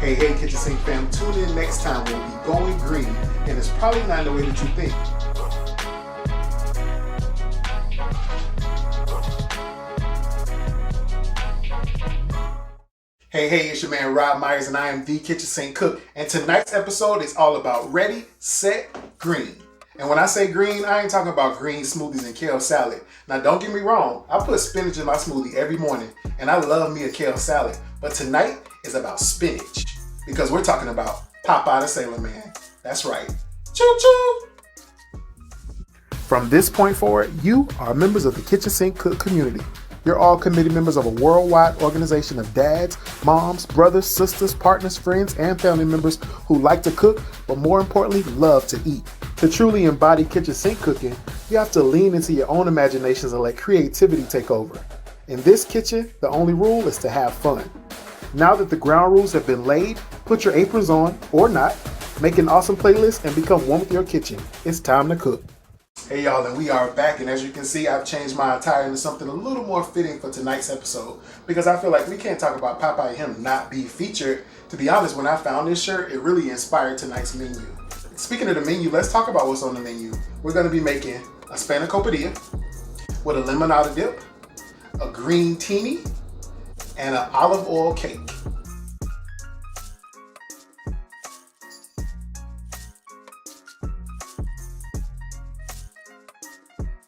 Hey, Kitchen Sink fam, tune in next time. We'll be going green, and it's probably not the way that you think. Hey, it's your man Rob Myers, and I am the Kitchen Sink Cook. And tonight's episode is all about ready, set, green. And when I say green, I ain't talking about green smoothies and kale salad. Now, don't get me wrong, I put spinach in my smoothie every morning, and I love me a kale salad. But tonight is about spinach, because we're talking about Popeye the Sailor Man. That's right. Choo-choo! From this point forward, you are members of the Kitchen Sink Cook community. You're all committee members of a worldwide organization of dads, moms, brothers, sisters, partners, friends, and family members who like to cook, but more importantly, love to eat. To truly embody kitchen sink cooking, you have to lean into your own imaginations and let creativity take over. In this kitchen, the only rule is to have fun. Now that the ground rules have been laid, put your aprons on, or not, make an awesome playlist and become one with your kitchen. It's time to cook. Hey y'all, and we are back, and as you can see, I've changed my attire into something a little more fitting for tonight's episode, because I feel like we can't talk about Popeye and him not be featured. To be honest, when I found this shirt, it really inspired tonight's menu. Speaking of the menu, let's talk about what's on the menu. We're going to be making a spanakopita with a limonada dip, a green teeny, and an olive oil cake.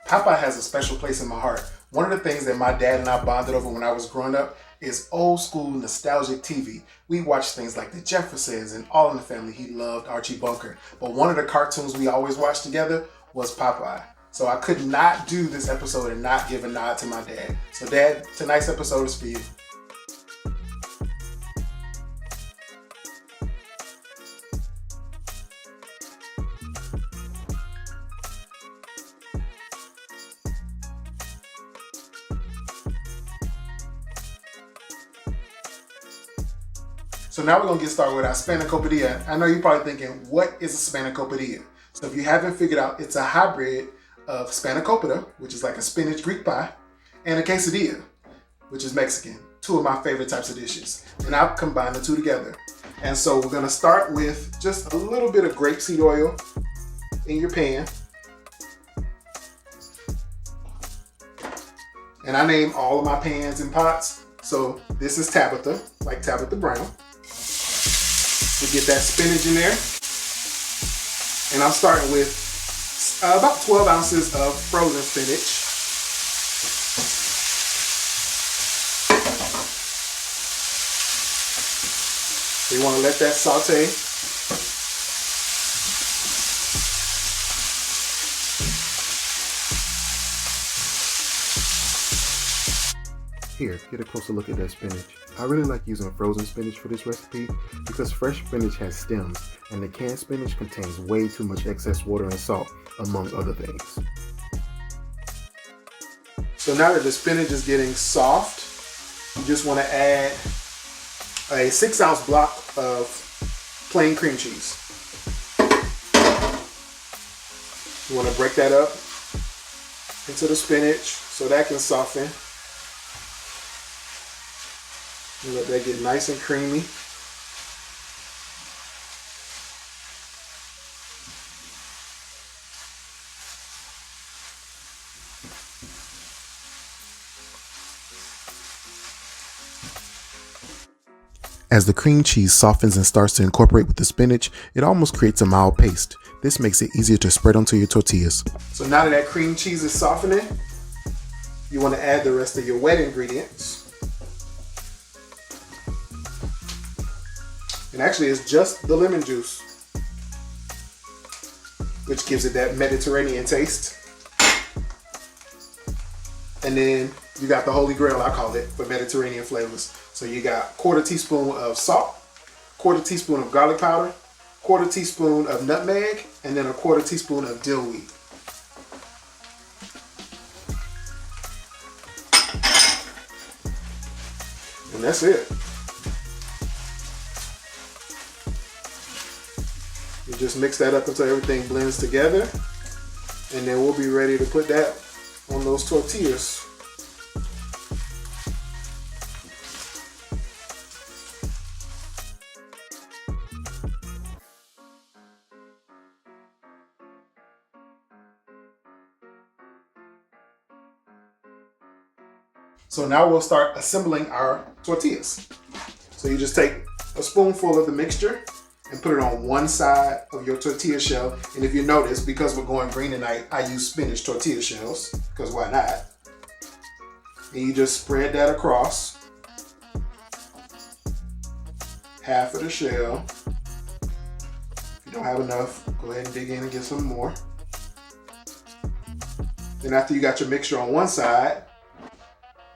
Popeye has a special place in my heart. One of the things that my dad and I bonded over when I was growing up is old school nostalgic TV. We watched things like The Jeffersons and All in the Family. He loved Archie Bunker. But one of the cartoons we always watched together was Popeye. So I could not do this episode and not give a nod to my dad. So Dad, tonight's episode is for you. So now we're gonna get started with our spanakopita. I know you're probably thinking, what is a spanakopita? So if you haven't figured out, it's a hybrid of spanakopita, which is like a spinach Greek pie, and a quesadilla, which is Mexican. Two of my favorite types of dishes. And I've combined the two together. And so we're gonna start with just a little bit of grapeseed oil in your pan. And I name all of my pans and pots. So this is Tabitha, like Tabitha Brown. We get that spinach in there. And I'm starting with about 12 ounces of frozen spinach. We want to let that saute. Here, get a closer look at that spinach. I really like using frozen spinach for this recipe because fresh spinach has stems and the canned spinach contains way too much excess water and salt, among other things. So now that the spinach is getting soft, you just want to add a 6-ounce block of plain cream cheese. You want to break that up into the spinach so that can soften. And let that get nice and creamy. As the cream cheese softens and starts to incorporate with the spinach, it almost creates a mild paste. This makes it easier to spread onto your tortillas. So now that cream cheese is softening, you want to add the rest of your wet ingredients. And actually it's just the lemon juice, which gives it that Mediterranean taste. And then you got the holy grail, I call it, for Mediterranean flavors. So you got 1/4 teaspoon of salt, 1/4 teaspoon of garlic powder, 1/4 teaspoon of nutmeg, and then 1/4 teaspoon of dill weed. And that's it. You just mix that up until everything blends together, and then we'll be ready to put that on those tortillas. So now we'll start assembling our tortillas. So you just take a spoonful of the mixture and put it on one side of your tortilla shell. And if you notice, because we're going green tonight, I use spinach tortilla shells, because why not? And you just spread that across half of the shell. If you don't have enough, go ahead and dig in and get some more. Then after you got your mixture on one side,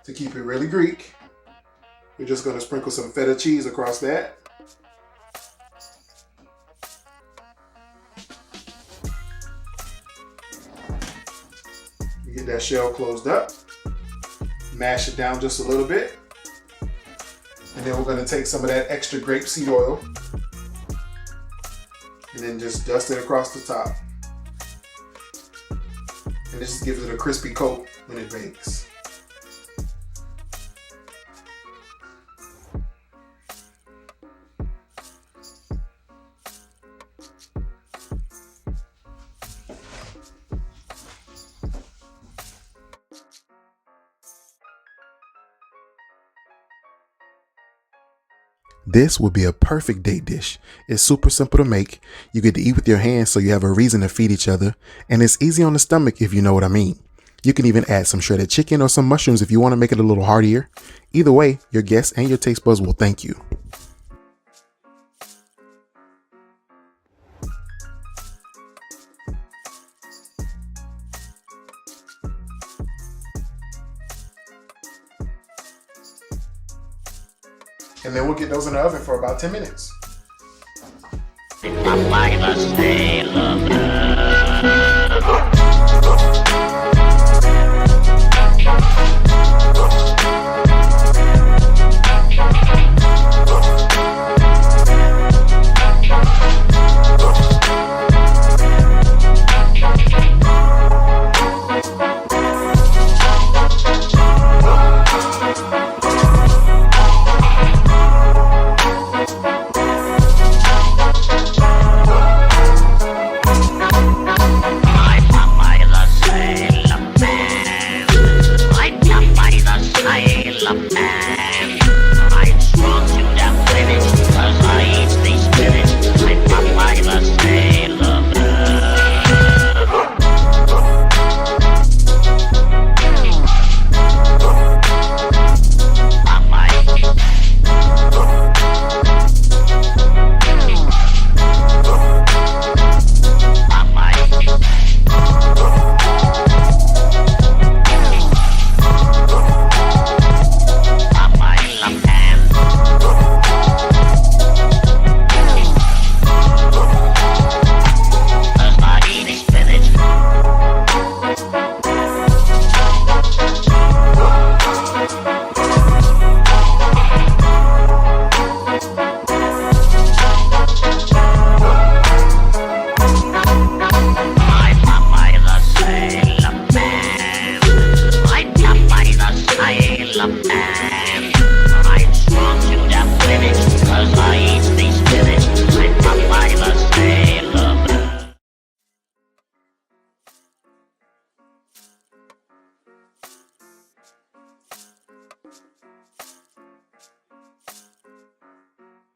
to keep it really Greek, you're just going to sprinkle some feta cheese across that. You get that shell closed up, mash it down just a little bit, and then we're going to take some of that extra grapeseed oil and then just dust it across the top. And this just gives it a crispy coat when it bakes. This would be a perfect date dish. It's super simple to make. You get to eat with your hands so you have a reason to feed each other. And it's easy on the stomach if you know what I mean. You can even add some shredded chicken or some mushrooms if you want to make it a little heartier. Either way, your guests and your taste buds will thank you. And then we'll get those in the oven for about 10 minutes.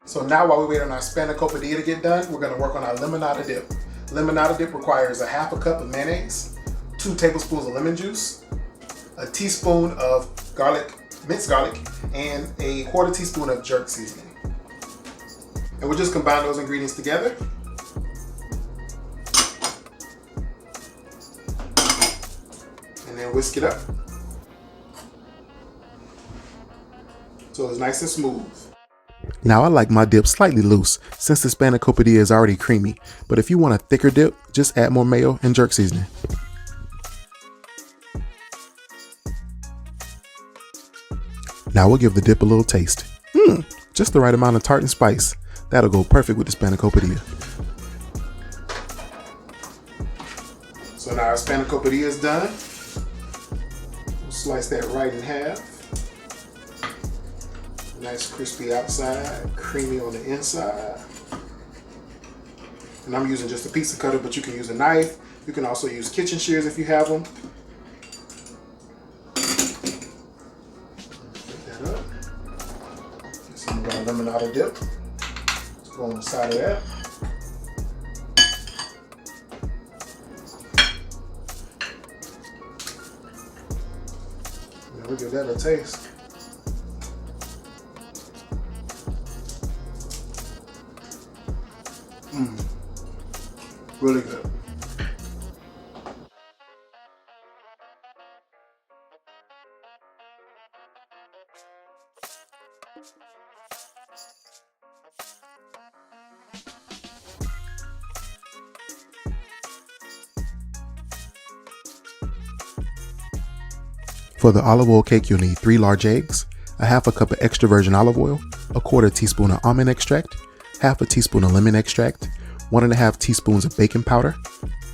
So now while we wait on our spanakopita to get done, we're gonna work on our limonada dip. Limonada dip requires a half a cup of mayonnaise, 2 tablespoons of lemon juice, a teaspoon of minced garlic, and a quarter teaspoon of jerk seasoning. And we'll just combine those ingredients together. And then whisk it up. So it's nice and smooth. Now I like my dip slightly loose since the spanakopita is already creamy, but if you want a thicker dip, just add more mayo and jerk seasoning. Now we'll give the dip a little taste. Just the right amount of tart and spice. That'll go perfect with the spanakopita. So now our spanakopita is done. We'll slice that right in half. Nice crispy outside, creamy on the inside. And I'm using just a pizza cutter, but you can use a knife. You can also use kitchen shears if you have them. lemonade dip. Go on the side of that. And we'll give that a taste. Really good. For the olive oil cake, you'll need 3 large eggs, a half a cup of extra virgin olive oil, a quarter teaspoon of almond extract, half a teaspoon of lemon extract, 1.5 teaspoons of baking powder,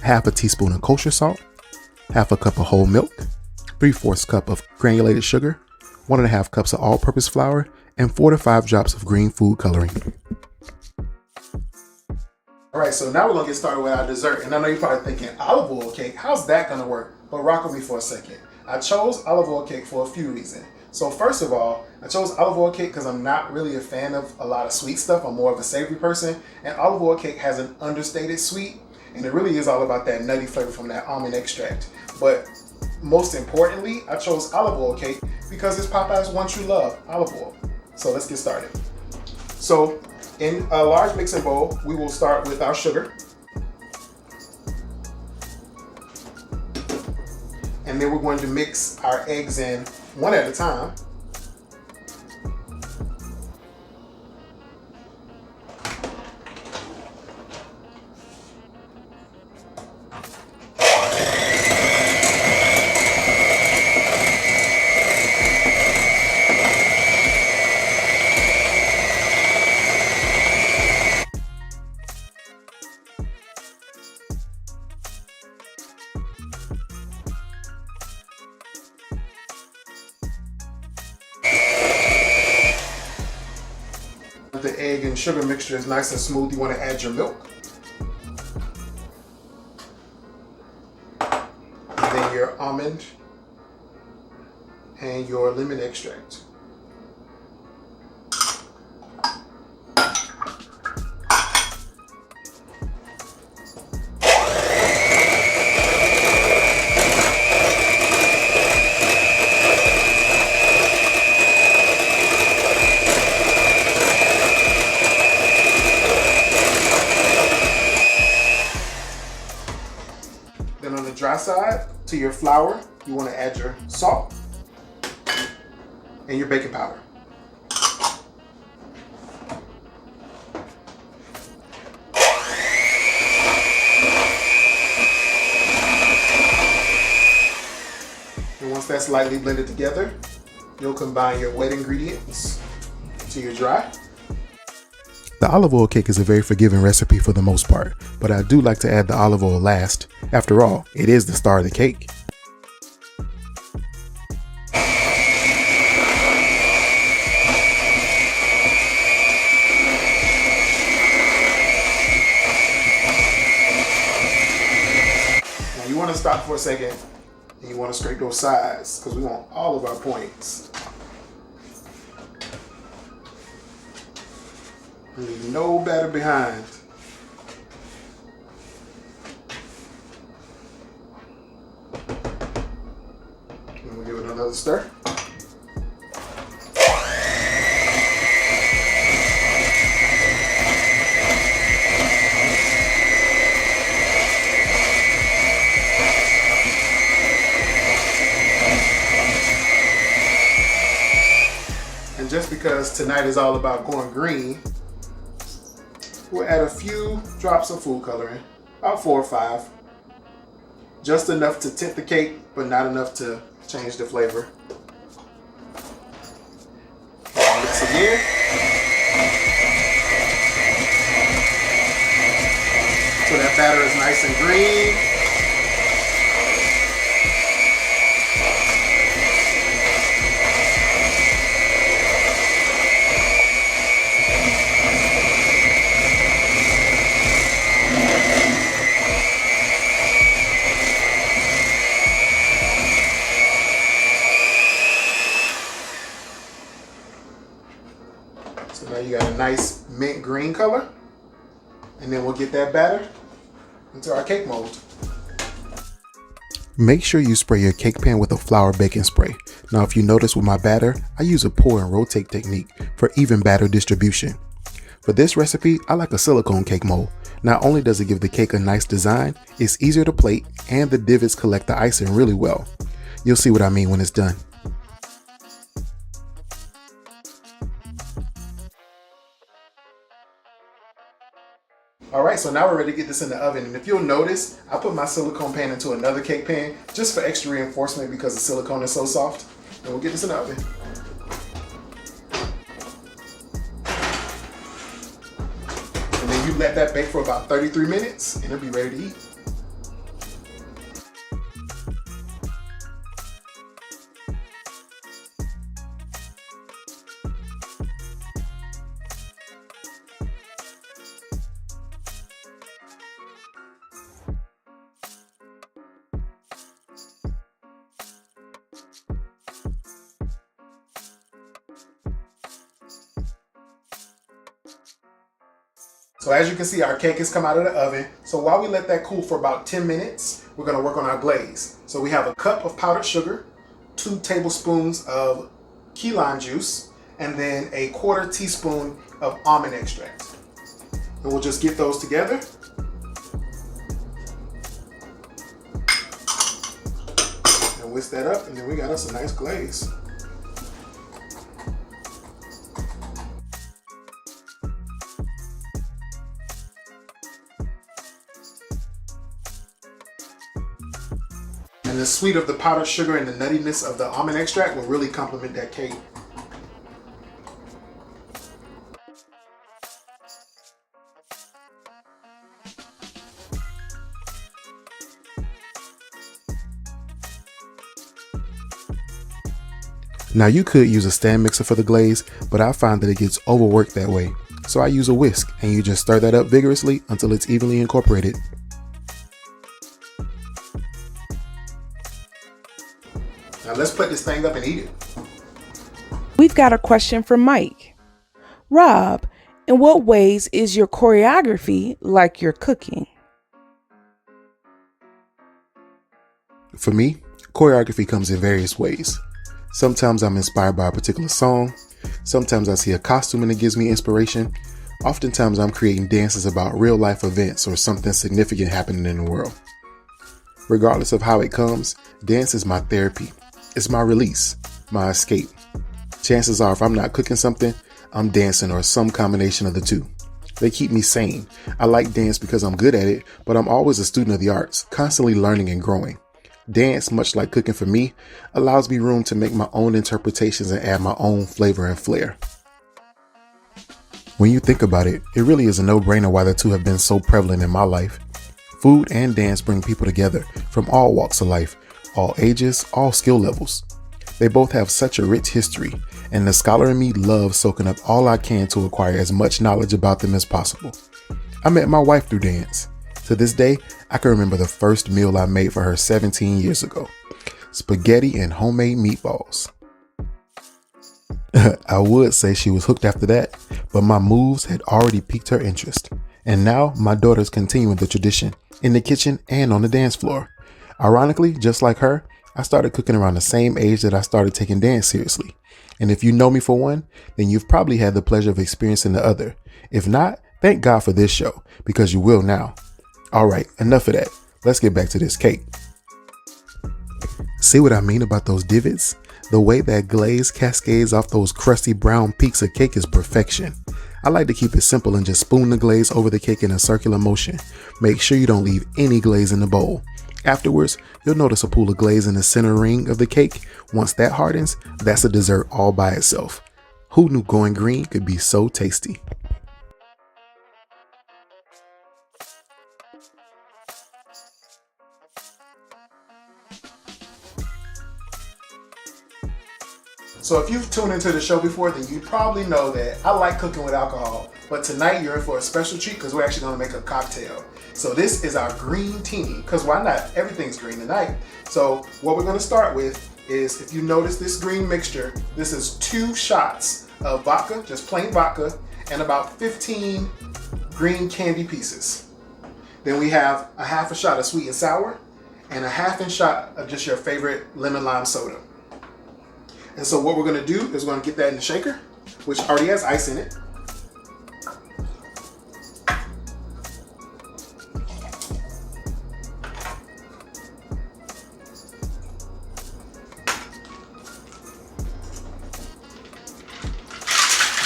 half a teaspoon of kosher salt, half a cup of whole milk, 3/4 cup of granulated sugar, 1.5 cups of all-purpose flour, and 4 to 5 drops of green food coloring. All right, so now we're gonna get started with our dessert. And I know you're probably thinking, olive oil cake, how's that gonna work? But rock with me for a second. I chose olive oil cake for a few reasons. So first of all, I chose olive oil cake because I'm not really a fan of a lot of sweet stuff. I'm more of a savory person. And olive oil cake has an understated sweet. And it really is all about that nutty flavor from that almond extract. But most importantly, I chose olive oil cake because it's Popeye's one true love, olive oil. So let's get started. So in a large mixing bowl, we will start with our sugar. And then we're going to mix our eggs in one at a time. The egg and sugar mixture is nice and smooth, you want to add your milk. And then your almond and your lemon extract. Then on the dry side, to your flour, you want to add your salt and your baking powder. And once that's lightly blended together, you'll combine your wet ingredients to your dry. The olive oil cake is a very forgiving recipe for the most part, but I do like to add the olive oil last. After all, it is the star of the cake. Now you want to stop for a second and you want to scrape those sides because we want all of our points. Leave no batter behind. And we'll give it another stir. And just because tonight is all about going green, we'll add a few drops of food coloring, about 4 or 5. Just enough to tint the cake, but not enough to change the flavor. And mix again. So that batter is nice and green. So now you got a nice mint green color. And then we'll get that batter into our cake mold. Make sure you spray your cake pan with a flour baking spray. Now if you notice with my batter, I use a pour and rotate technique for even batter distribution. For this recipe, I like a silicone cake mold. Not only does it give the cake a nice design, it's easier to plate and the divots collect the icing really well. You'll see what I mean when it's done. Alright, so now we're ready to get this in the oven, and if you'll notice, I put my silicone pan into another cake pan just for extra reinforcement because the silicone is so soft. And we'll get this in the oven. And then you let that bake for about 33 minutes and it'll be ready to eat. So as you can see, our cake has come out of the oven. So while we let that cool for about 10 minutes, we're gonna work on our glaze. So we have a cup of powdered sugar, 2 tablespoons of key lime juice, and then a 1/4 teaspoon of almond extract. And we'll just get those together. And whisk that up, and then we got us a nice glaze. And the sweet of the powdered sugar and the nuttiness of the almond extract will really complement that cake. Now you could use a stand mixer for the glaze, but I find that it gets overworked that way. So I use a whisk, and you just stir that up vigorously until it's evenly incorporated. Now let's put this thing up and eat it. We've got a question from Mike. Rob, in what ways is your choreography like your cooking? For me, choreography comes in various ways. Sometimes I'm inspired by a particular song. Sometimes I see a costume and it gives me inspiration. Oftentimes I'm creating dances about real life events or something significant happening in the world. Regardless of how it comes, dance is my therapy. It's my release, my escape. Chances are if I'm not cooking something, I'm dancing or some combination of the two. They keep me sane. I like dance because I'm good at it, but I'm always a student of the arts, constantly learning and growing. Dance, much like cooking for me, allows me room to make my own interpretations and add my own flavor and flair. When you think about it, it really is a no-brainer why the two have been so prevalent in my life. Food and dance bring people together from all walks of life, all ages, all skill levels. They both have such a rich history, and the scholar in me loves soaking up all I can to acquire as much knowledge about them as possible. I met my wife through dance. To this day, I can remember the first meal I made for her 17 years ago. Spaghetti and homemade meatballs. I would say she was hooked after that, but my moves had already piqued her interest. And now my daughter's continuing the tradition in the kitchen and on the dance floor. Ironically, just like her, I started cooking around the same age that I started taking dance seriously. And if you know me for one, then you've probably had the pleasure of experiencing the other. If not, thank God for this show, because you will now. All right, enough of that. Let's get back to this cake. See what I mean about those divots? The way that glaze cascades off those crusty brown peaks of cake is perfection. I like to keep it simple and just spoon the glaze over the cake in a circular motion. Make sure you don't leave any glaze in the bowl. Afterwards, you'll notice a pool of glaze in the center ring of the cake. Once that hardens, that's a dessert all by itself. Who knew going green could be so tasty? So if you've tuned into the show before, then you probably know that I like cooking with alcohol. But tonight you're in for a special treat because we're actually going to make a cocktail. So this is our green teeny, because why not? Everything's green tonight. So what we're going to start with is, if you notice this green mixture, this is 2 shots of vodka, just plain vodka, and about 15 green candy pieces. Then we have a half a shot of sweet and sour and a half inch shot of just your favorite lemon lime soda. And so what we're gonna do is we're gonna get that in the shaker, which already has ice in it.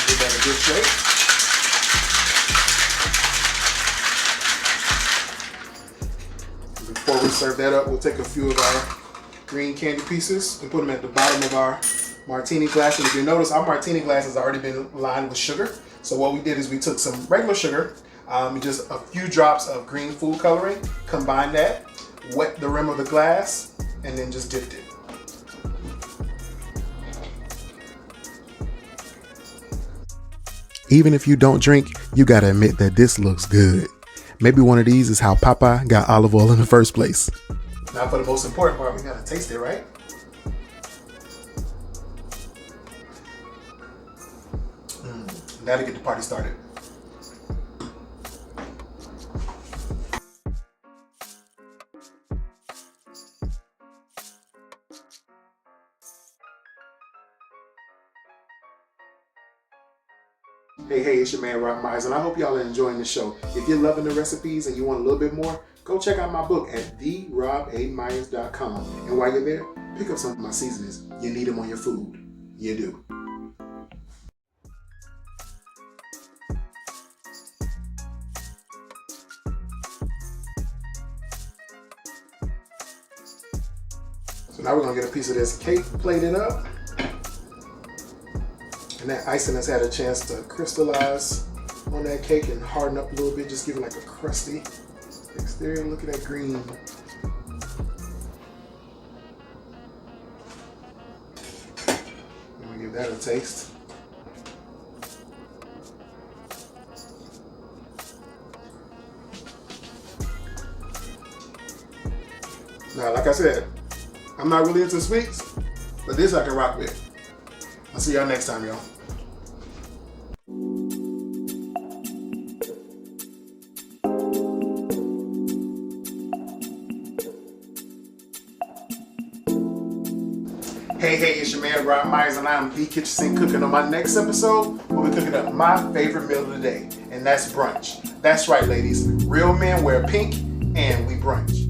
Give that a good shake. Before we serve that up, we'll take a few of our green candy pieces and put them at the bottom of our martini glass. And if you notice, our martini glass has already been lined with sugar. So what we did is we took some regular sugar, just a few drops of green food coloring, combined that, wet the rim of the glass, and then just dipped it. Even if you don't drink, you gotta admit that this looks good. Maybe one of these is how Popeye got olive oil in the first place. Now for the most important part, we gotta taste it, right? Now to get the party started. Hey, it's your man Rob Myers, and I hope y'all are enjoying the show. If you're loving the recipes and you want a little bit more, go check out my book at therobamyers.com. And while you're there, pick up some of my seasonings. You need them on your food. You do. So now we're gonna get a piece of this cake plated up. And that icing has had a chance to crystallize on that cake and harden up a little bit, just give it like a crusty exterior. Look at that green. I'm gonna give that a taste. Now, like I said, I'm not really into sweets, but this I can rock with. I'll see y'all next time, y'all. Hey, it's your man Rob Myers, and I'm The Kitchen Sink Cooking. On my next episode, we'll be cooking up my favorite meal of the day, and that's brunch. That's right, ladies. Real men wear pink, and we brunch.